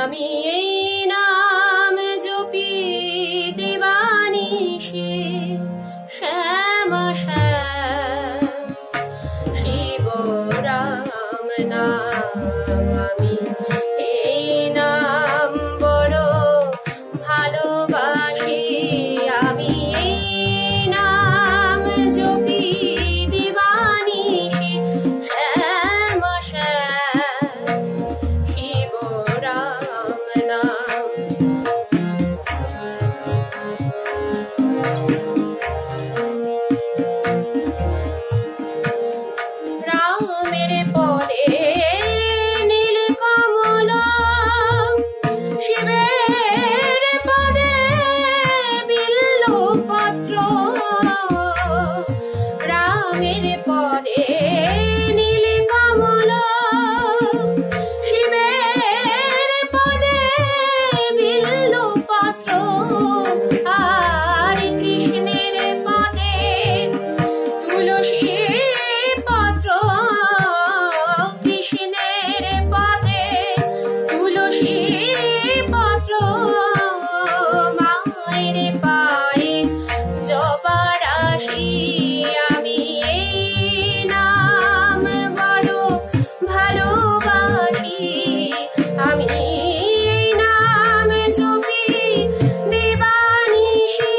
আমি এই নাম জপি দিবানিশি শ্যাম শ্যাম শিব রাম নাম আমি এই নাম বড় ভালোবাসি আমি এই নাম জপি দিবানিশি শ্যাম শ্যাম শিব রাম নাম রামের পদে নীল কমল শিবের পদে বিল্ল পত্র রামের পদে নীল কমল শিবের পদে বিল্ল পত্র আর কৃষ্ণের পদে তুলসী পত্র কৃষ্ণের পদে তুলসী পত্র মায়ের পায়ে জবা রাশি আমি এই নাম বড় ভালোবাসি আমি এই নাম জপি দিবানিশি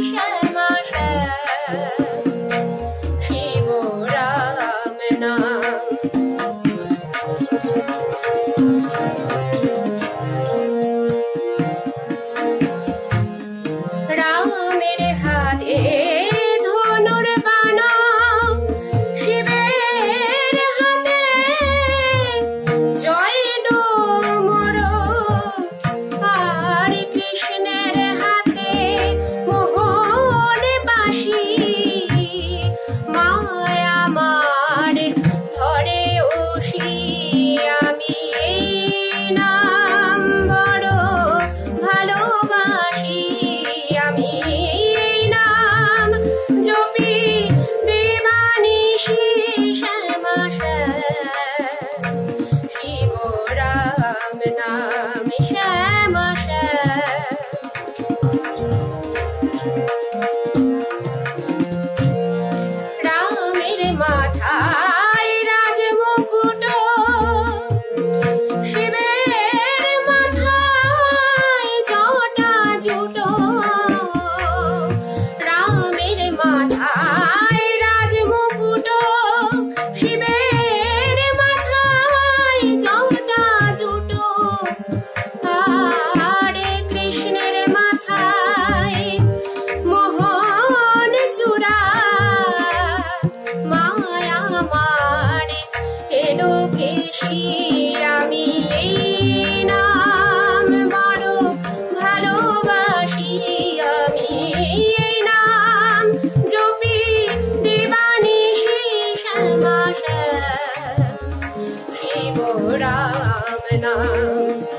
শ্যাম শ্যাম শিব রাম নাম রামের হাতে ধনুর বাণ শিবের হাতে জয় ডমর আর কৃষ্ণের হাতে মোহন বাঁশি মায়া আমার ধরে ওষি আমি এই নাম বড় ভালোবাসি আমি এই নাম জপি দিবানিশি শ্যাম শ্যাম শিব রাম নাম শ্যাম শ্যাম রামের মাথায় রাজ মুকুট শিবের মাথায় জটা জুটো রামের মাথায় রাজ মুকুট শিবের মাথায় জটা জুটো আর কৃষ্ণের মাথায় মোহন চূড়া মায়া আমার এলো কেশি আমি এই নাম বড় ভালোবাসি আমি এই নাম জপি দিবানিশি শ্যাম শ্যাম শিব রাম নাম